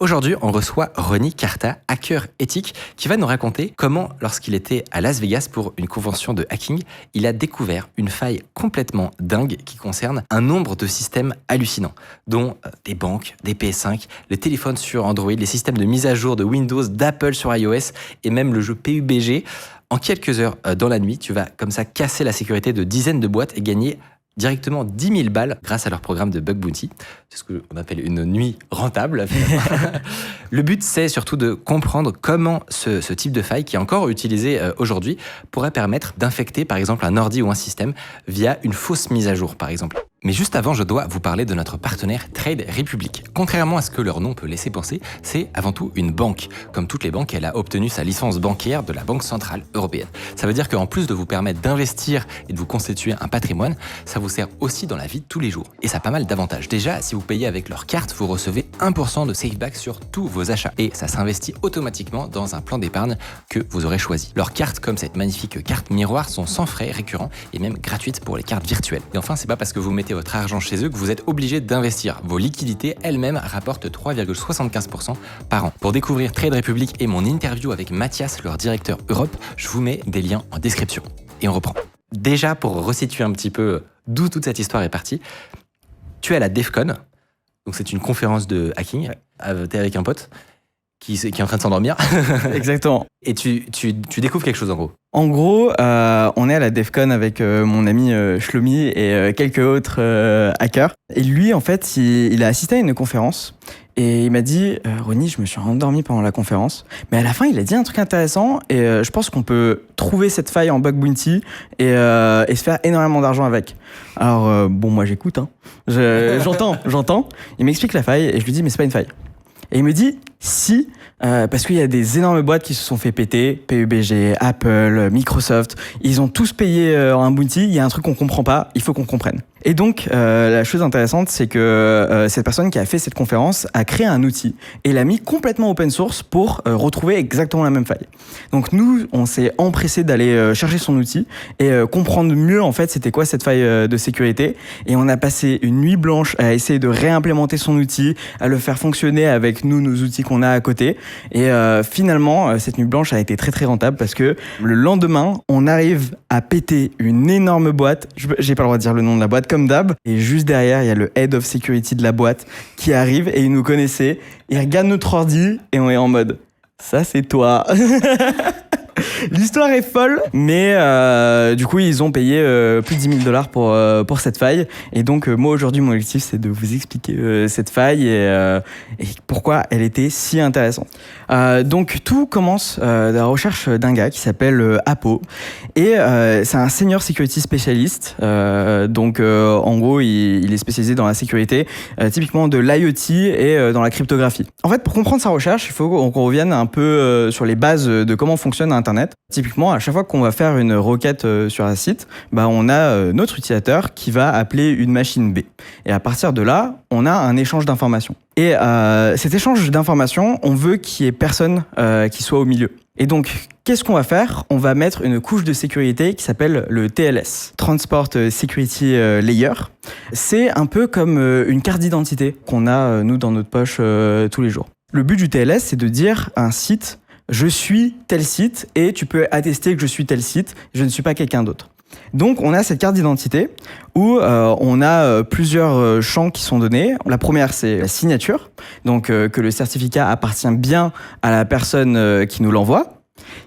Aujourd'hui, on reçoit Ronnie Carta, hacker éthique, qui va nous raconter comment, lorsqu'il était à Las Vegas pour une convention de hacking, il a découvert une faille complètement dingue qui concerne un nombre de systèmes hallucinants, dont des banques, des PS5, les téléphones sur Android, les systèmes de mise à jour de Windows, d'Apple sur iOS et même le jeu PUBG. En quelques heures dans la nuit, tu vas comme ça casser la sécurité de dizaines de boîtes et gagner directement 10 000 balles grâce à leur programme de Bug Bounty. C'est ce qu'on appelle une nuit rentable. Le but, c'est surtout de comprendre comment ce type de faille, qui est encore utilisé aujourd'hui, pourrait permettre d'infecter par exemple un ordi ou un système via une fausse mise à jour par exemple. Mais juste avant, je dois vous parler de notre partenaire Trade Republic. Contrairement à ce que leur nom peut laisser penser, c'est avant tout une banque. Comme toutes les banques, elle a obtenu sa licence bancaire de la Banque Centrale Européenne. Ça veut dire qu'en plus de vous permettre d'investir et de vous constituer un patrimoine, ça vous sert aussi dans la vie de tous les jours. Et ça a pas mal d'avantages. Déjà, si vous payez avec leur carte, vous recevez 1% de safeback sur tous vos achats. Et ça s'investit automatiquement dans un plan d'épargne que vous aurez choisi. Leurs cartes, comme cette magnifique carte miroir, sont sans frais récurrents et même gratuites pour les cartes virtuelles. Et enfin, c'est pas parce que vous mettez votre argent chez eux que vous êtes obligé d'investir. Vos liquidités elles-mêmes rapportent 3,75% par an. Pour découvrir Trade Republic et mon interview avec Mathias, leur directeur Europe, je vous mets des liens en description. Et on reprend. Déjà, pour resituer un petit peu d'où toute cette histoire est partie, tu es à la DEF CON, donc c'est une conférence de hacking. Ouais. T'es avec un pote qui est en train de s'endormir. Exactement. Et tu découvres quelque chose en gros. En gros, on est à la DEF CON avec mon ami Shlomi et quelques autres hackers. Et lui, en fait, il a assisté à une conférence et il m'a dit « Ronnie, je me suis endormi pendant la conférence. » Mais à la fin, il a dit un truc intéressant et je pense qu'on peut trouver cette faille en Bug Bounty et se faire énormément d'argent avec. Alors, bon, moi j'écoute, hein. J'entends. Il m'explique la faille et je lui dis « Mais c'est pas une faille. » Et il me dit si, parce qu'il y a des énormes boîtes qui se sont fait péter, PUBG, Apple, Microsoft, ils ont tous payé un bounty, il y a un truc qu'on comprend pas, il faut qu'on comprenne. Et donc, la chose intéressante, c'est que cette personne qui a fait cette conférence a créé un outil et l'a mis complètement open source pour retrouver exactement la même faille. Donc nous, on s'est empressé d'aller chercher son outil et comprendre mieux en fait c'était quoi cette faille de sécurité. Et on a passé une nuit blanche à essayer de réimplémenter son outil, à le faire fonctionner avec nous, nos outils qu'on a à côté. Et finalement, cette nuit blanche a été très très rentable parce que le lendemain, on arrive à péter une énorme boîte. J'ai pas le droit de dire le nom de la boîte comme d'hab. Et juste derrière, il y a le Head of Security de la boîte qui arrive et il nous connaissait. Il regarde notre ordi et on est en mode « ça c'est toi ». L'histoire est folle, mais du coup ils ont payé plus de 10 000 $ pour cette faille. Et donc moi aujourd'hui mon objectif c'est de vous expliquer cette faille et pourquoi elle était si intéressante. Donc tout commence de la recherche d'un gars qui s'appelle Apo et c'est un senior security spécialiste. Donc en gros il est spécialisé dans la sécurité, typiquement de l'IoT et dans la cryptographie. En fait pour comprendre sa recherche il faut qu'on revienne un peu sur les bases de comment fonctionne Internet. Typiquement, à chaque fois qu'on va faire une requête sur un site, on a notre utilisateur qui va appeler une machine B. Et à partir de là, on a un échange d'informations. Et cet échange d'informations, on veut qu'il n'y ait personne qui soit au milieu. Et donc, qu'est-ce qu'on va faire ? On va mettre une couche de sécurité qui s'appelle le TLS, Transport Security Layer. C'est un peu comme une carte d'identité qu'on a, nous, dans notre poche tous les jours. Le but du TLS, c'est de dire à un site je suis tel site et tu peux attester que je suis tel site, je ne suis pas quelqu'un d'autre. Donc on a cette carte d'identité où on a plusieurs champs qui sont donnés. La première c'est la signature, donc que le certificat appartient bien à la personne qui nous l'envoie.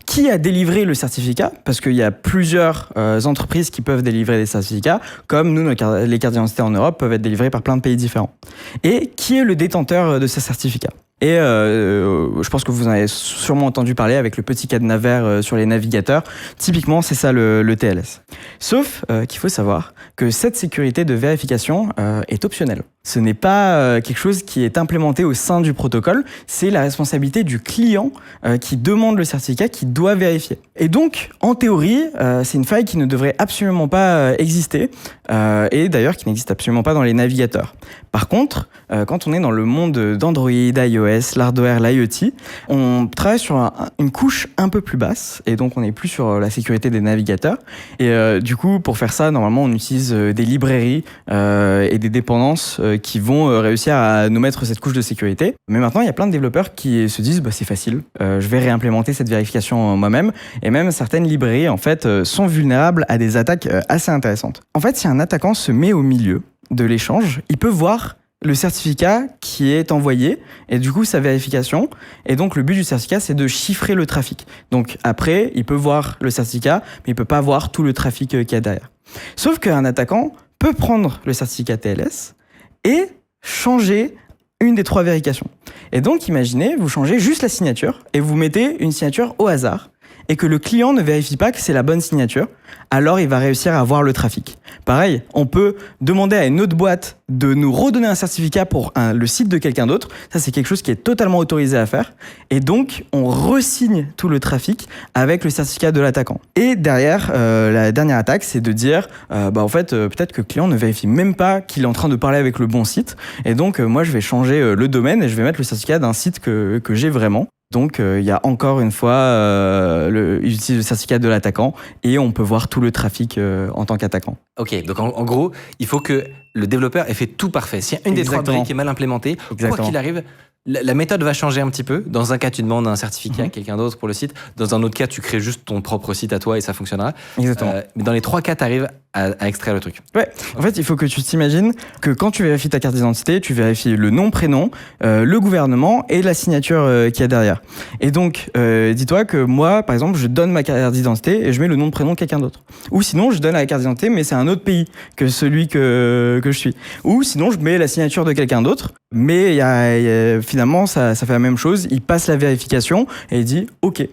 Qui a délivré le certificat ? Parce qu'il y a plusieurs entreprises qui peuvent délivrer des certificats, comme nous, les cartes d'identité en Europe peuvent être délivrées par plein de pays différents. Et qui est le détenteur de ces certificats ? Et je pense que vous en avez sûrement entendu parler avec le petit cadenas vert sur les navigateurs. Typiquement, c'est ça le TLS. Sauf qu'il faut savoir que cette sécurité de vérification est optionnelle. Ce n'est pas quelque chose qui est implémenté au sein du protocole, c'est la responsabilité du client qui demande le certificat, qui doit vérifier. Et donc, en théorie, c'est une faille qui ne devrait absolument pas exister, et d'ailleurs qui n'existe absolument pas dans les navigateurs. Par contre, quand on est dans le monde d'Android, iOS, l'iOS, l'hardware, l'IoT. On travaille sur une couche un peu plus basse et donc on n'est plus sur la sécurité des navigateurs. Et du coup, pour faire ça, normalement, on utilise des librairies et des dépendances qui vont réussir à nous mettre cette couche de sécurité. Mais maintenant, il y a plein de développeurs qui se disent c'est facile, je vais réimplémenter cette vérification moi-même. Et même certaines librairies, en fait, sont vulnérables à des attaques assez intéressantes. En fait, si un attaquant se met au milieu de l'échange, il peut voir le certificat qui est envoyé et du coup sa vérification. Et donc le but du certificat, c'est de chiffrer le trafic. Donc après, il peut voir le certificat, mais il peut pas voir tout le trafic qu'il y a derrière. Sauf qu'un attaquant peut prendre le certificat TLS et changer une des 3 vérifications. Et donc imaginez, vous changez juste la signature et vous mettez une signature au hasard et que le client ne vérifie pas que c'est la bonne signature, alors il va réussir à voir le trafic. Pareil, on peut demander à une autre boîte de nous redonner un certificat pour le site de quelqu'un d'autre. Ça, c'est quelque chose qui est totalement autorisé à faire. Et donc, on resigne tout le trafic avec le certificat de l'attaquant. Et derrière, la dernière attaque, c'est de dire, en fait, peut-être que le client ne vérifie même pas qu'il est en train de parler avec le bon site. Et donc, moi, je vais changer le domaine et je vais mettre le certificat d'un site que j'ai vraiment. Donc, il y a encore une fois, il utilise le certificat de l'attaquant et on peut voir tout le trafic en tant qu'attaquant. Ok, donc en gros, il faut que le développeur ait fait tout parfait. S'il y a une des 3 briques qui est mal implémentée, quoi qu'il arrive, la méthode va changer un petit peu. Dans un cas, tu demandes un certificat à quelqu'un d'autre pour le site. Dans un autre cas, tu crées juste ton propre site à toi et ça fonctionnera. Exactement. Mais dans les 3 cas, tu arrives à extraire le truc. Ouais, en fait, il faut que tu t'imagines que quand tu vérifies ta carte d'identité, tu vérifies le nom, prénom, le gouvernement et la signature qu'il y a derrière. Et donc, dis-toi que moi, par exemple, je donne ma carte d'identité et je mets le nom de prénom de quelqu'un d'autre. Ou sinon, je donne la carte d'identité, mais c'est un autre pays que celui que je suis. Ou sinon, je mets la signature de quelqu'un d'autre, mais finalement, ça fait la même chose. Il passe la vérification et il dit « OK ».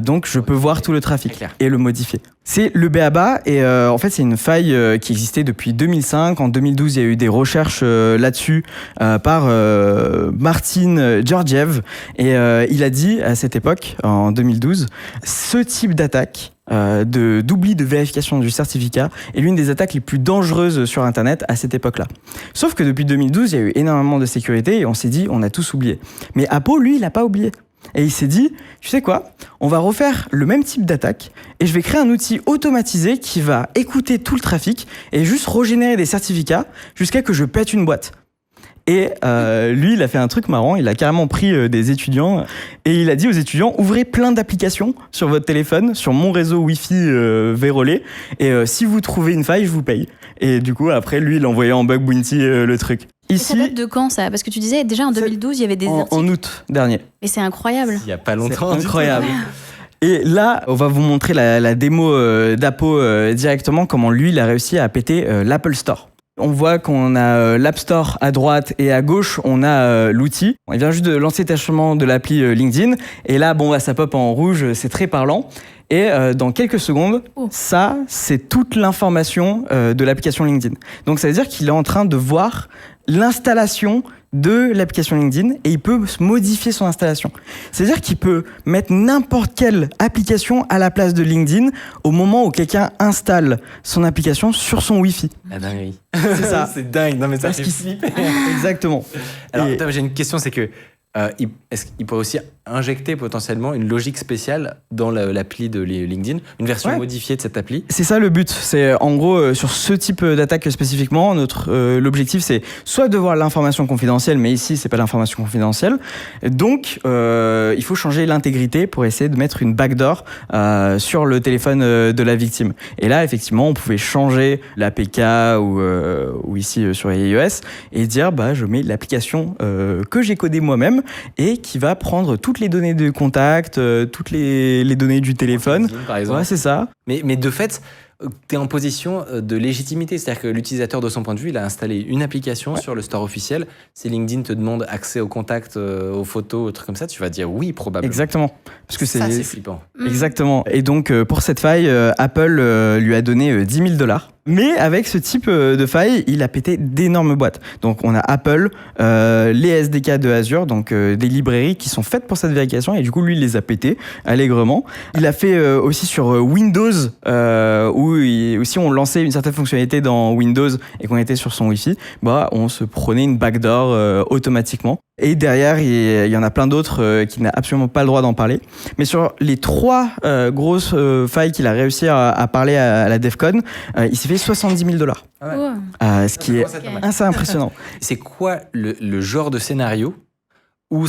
Donc je peux voir tout le trafic et le modifier. C'est le b.a.-ba et en fait c'est une faille qui existait depuis 2005. En 2012 il y a eu des recherches là-dessus par Martin Georgiev et il a dit à cette époque, en 2012, ce type d'attaque d'oubli de vérification du certificat est l'une des attaques les plus dangereuses sur Internet à cette époque-là. Sauf que depuis 2012 il y a eu énormément de sécurité et on s'est dit on a tous oublié. Mais Apple lui il n'a pas oublié. Et il s'est dit, tu sais quoi, on va refaire le même type d'attaque et je vais créer un outil automatisé qui va écouter tout le trafic et juste régénérer des certificats jusqu'à que je pète une boîte. Et lui, il a fait un truc marrant, il a carrément pris des étudiants et il a dit aux étudiants, ouvrez plein d'applications sur votre téléphone, sur mon réseau Wi-Fi vérolé, et si vous trouvez une faille, je vous paye. Et du coup, après, lui, il envoyait en bug bounty le truc. Ici, ça date de quand ça ? Parce que tu disais déjà en 2012, il y avait des articles. En août dernier. Mais c'est incroyable. Il n'y a pas longtemps. C'est incroyable. Et là, on va vous montrer la démo d'Apo directement, comment lui, il a réussi à péter l'Apple Store. On voit qu'on a l'App Store à droite et à gauche, on a l'outil. Il vient juste de lancer le téléchargement de l'appli LinkedIn. Et là, ça pop en rouge, c'est très parlant. Et dans quelques secondes, ça, c'est toute l'information de l'application LinkedIn. Donc ça veut dire qu'il est en train de voir l'installation de l'application LinkedIn et il peut modifier son installation. C'est-à-dire qu'il peut mettre n'importe quelle application à la place de LinkedIn au moment où quelqu'un installe son application sur son Wi-Fi. La dinguerie. C'est ça. C'est dingue. Non mais ça fait flipper. Exactement. Alors j'ai une question, c'est que est-ce qu'il pourrait aussi injecter potentiellement une logique spéciale dans l'appli de LinkedIn, une version modifiée de cette appli? C'est ça le but. C'est en gros sur ce type d'attaque spécifiquement, l'objectif c'est soit de voir l'information confidentielle, mais ici c'est pas l'information confidentielle. Donc il faut changer l'intégrité pour essayer de mettre une backdoor sur le téléphone de la victime. Et là effectivement on pouvait changer l'APK ou ici sur iOS et dire je mets l'application que j'ai codée moi-même et qui va prendre toutes les données de contact, toutes les données du téléphone. Par exemple. Ouais, c'est ça. Mais de fait, tu es en position de légitimité. C'est-à-dire que l'utilisateur, de son point de vue, il a installé une application sur le store officiel. Si LinkedIn te demande accès aux contacts, aux photos, aux trucs comme ça, tu vas dire oui, probablement. Exactement. Parce que c'est flippant. Exactement. Et donc, pour cette faille, Apple lui a donné $10 000. Mais avec ce type de faille, il a pété d'énormes boîtes. Donc on a Apple, les SDK de Azure, donc des librairies qui sont faites pour cette vérification, et du coup lui il les a pété allègrement. Il a fait aussi sur Windows, où si on lançait une certaine fonctionnalité dans Windows et qu'on était sur son Wi-Fi, on se prenait une backdoor automatiquement. Et derrière, il y en a plein d'autres qui n'a absolument pas le droit d'en parler. Mais sur les 3 grosses failles qu'il a réussi à parler à la DEF CON, il s'est fait $70 000. Ce qui est assez impressionnant. C'est quoi le genre de scénario où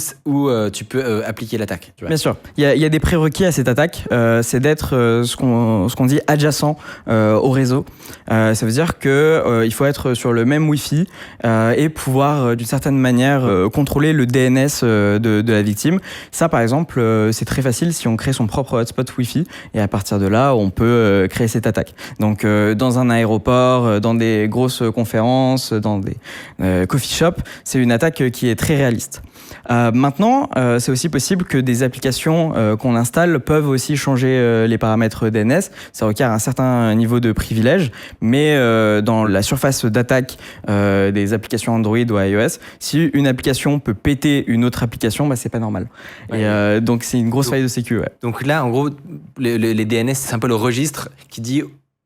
tu peux appliquer l'attaque, tu vois. Bien sûr, il y a des prérequis à cette attaque, c'est d'être ce qu'on dit adjacent au réseau. Ça veut dire que il faut être sur le même Wi-Fi et pouvoir d'une certaine manière contrôler le DNS de la victime. Ça, par exemple, c'est très facile si on crée son propre hotspot Wi-Fi et à partir de là, on peut créer cette attaque. Donc, dans un aéroport, dans des grosses conférences, dans des coffee shops, c'est une attaque qui est très réaliste. Maintenant, c'est aussi possible que des applications qu'on installe peuvent aussi changer les paramètres DNS. Ça requiert un certain niveau de privilège, mais dans la surface d'attaque des applications Android ou iOS, si une application peut péter une autre application, c'est pas normal. Ouais. Et donc c'est une grosse faille de sécu. Ouais. Donc là, en gros, les DNS, c'est un peu le registre qui dit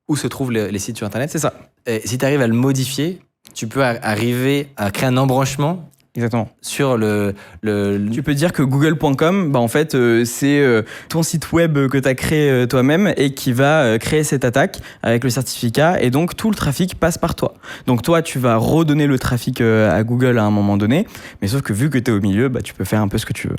où se trouvent les sites sur Internet. C'est ça. Et si tu arrives à le modifier, tu peux arriver à créer un embranchement. Exactement. Sur Tu peux dire que google.com, en fait, c'est ton site web que tu as créé toi-même et qui va créer cette attaque avec le certificat et donc tout le trafic passe par toi. Donc toi, tu vas redonner le trafic à Google à un moment donné, mais sauf que vu que tu es au milieu, tu peux faire un peu ce que tu veux.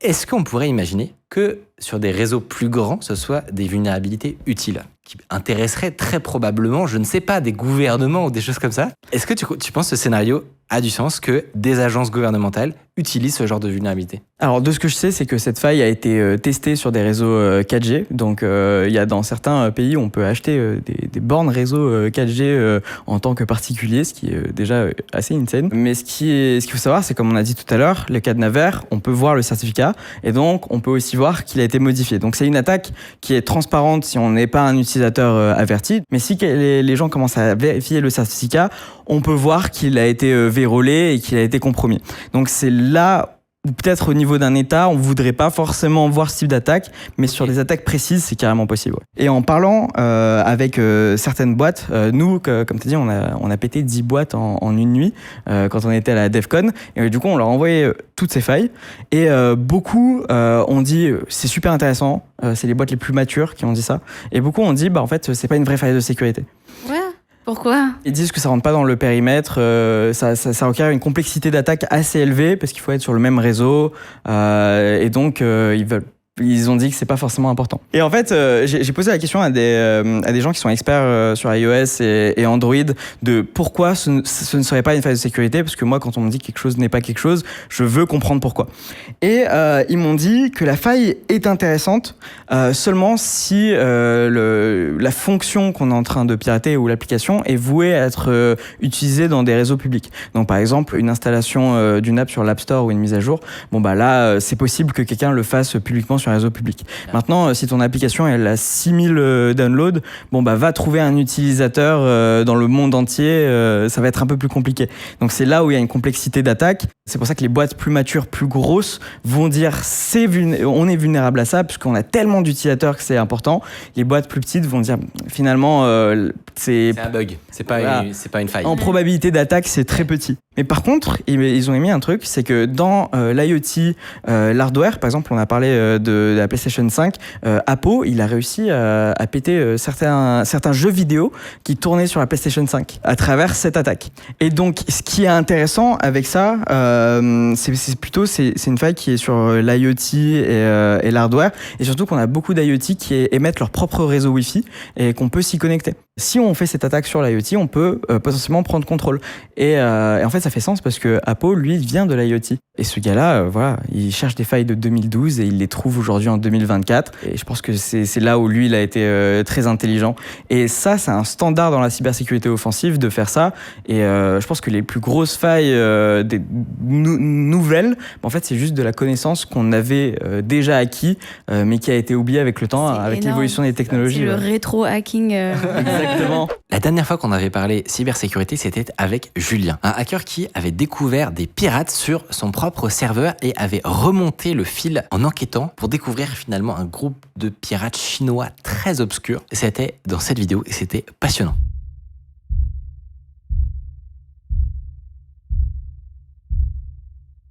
Est-ce qu'on pourrait imaginer que sur des réseaux plus grands, ce soit des vulnérabilités utiles qui intéresseraient très probablement, je ne sais pas, des gouvernements ou des choses comme ça? Est-ce que tu penses que ce scénario a du sens que des agences gouvernementales utilisent ce genre de vulnérabilité? Alors, de ce que je sais, c'est que cette faille a été testée sur des réseaux 4G. Donc, il y a dans certains pays, on peut acheter des bornes réseau 4G en tant que particulier, ce qui est déjà assez insane. Mais ce qu'il faut savoir, c'est comme on a dit tout à l'heure, le cadenas vert, on peut voir le certificat et donc on peut aussi voir qu'il a été modifié. Donc, c'est une attaque qui est transparente si on n'est pas un utilisateur averti. Mais si les gens commencent à vérifier le certificat, on peut voir qu'il a été vérolé et qu'il a été compromis. Donc, c'est là où peut-être au niveau d'un État, on ne voudrait pas forcément voir ce type d'attaque, mais sur des attaques précises, c'est carrément possible. Ouais. Et en parlant avec certaines boîtes, nous, comme tu as dit, on a pété 10 boîtes en une nuit quand on était à la DEF CON. Et du coup, on leur a envoyé toutes ces failles. Et beaucoup ont dit, c'est super intéressant, c'est les boîtes les plus matures qui ont dit ça. Et beaucoup ont dit, en fait, c'est pas une vraie faille de sécurité. Ouais. Pourquoi ? Ils disent que ça rentre pas dans le périmètre, ça requiert une complexité d'attaque assez élevée parce qu'il faut être sur le même réseau et donc ils ont dit que c'est pas forcément important. Et en fait, j'ai posé la question à des gens qui sont experts sur iOS et Android de pourquoi ce ne serait pas une faille de sécurité, parce que moi, quand on me dit que quelque chose n'est pas quelque chose, je veux comprendre pourquoi. Et ils m'ont dit que la faille est intéressante seulement si la fonction qu'on est en train de pirater ou l'application est vouée à être utilisée dans des réseaux publics. Donc par exemple, une installation d'une app sur l'App Store ou une mise à jour, là, c'est possible que quelqu'un le fasse publiquement sur un réseau public. Maintenant, si ton application elle a 6000 downloads, va trouver un utilisateur dans le monde entier, ça va être un peu plus compliqué. Donc c'est là où il y a une complexité d'attaque. C'est pour ça que les boîtes plus matures, plus grosses vont dire on est vulnérable à ça puisqu'on a tellement d'utilisateurs que c'est important. Les boîtes plus petites vont dire finalement c'est un bug, c'est pas une faille. En probabilité d'attaque, c'est très petit. Mais par contre, ils ont émis un truc, c'est que dans l'IoT, l'hardware, par exemple, on a parlé de la PlayStation 5, Apple, il a réussi à péter certains jeux vidéo qui tournaient sur la PlayStation 5 à travers cette attaque. Et donc, ce qui est intéressant avec ça, c'est une faille qui est sur l'IoT et l'hardware, et surtout qu'on a beaucoup d'IoT qui émettent leur propre réseau Wi-Fi et qu'on peut s'y connecter. Si on fait cette attaque sur l'IoT, on peut potentiellement prendre contrôle. Et en fait, ça fait sens parce que Apple, lui, vient de l'IoT. Et ce gars-là, il cherche des failles de 2012 et il les trouve aujourd'hui en 2024. Et je pense que c'est là où lui, il a été très intelligent. Et ça, c'est un standard dans la cybersécurité offensive de faire ça. Et je pense que les plus grosses failles nouvelles, en fait, c'est juste de la connaissance qu'on avait déjà acquis, mais qui a été oubliée avec le temps, avec l'évolution des technologies. C'est le rétro-hacking. Exactement. La dernière fois qu'on avait parlé cybersécurité, c'était avec Julien, un hacker qui avait découvert des pirates sur son propre serveur et avait remonté le fil en enquêtant pour découvrir finalement un groupe de pirates chinois très obscur. C'était dans cette vidéo et c'était passionnant.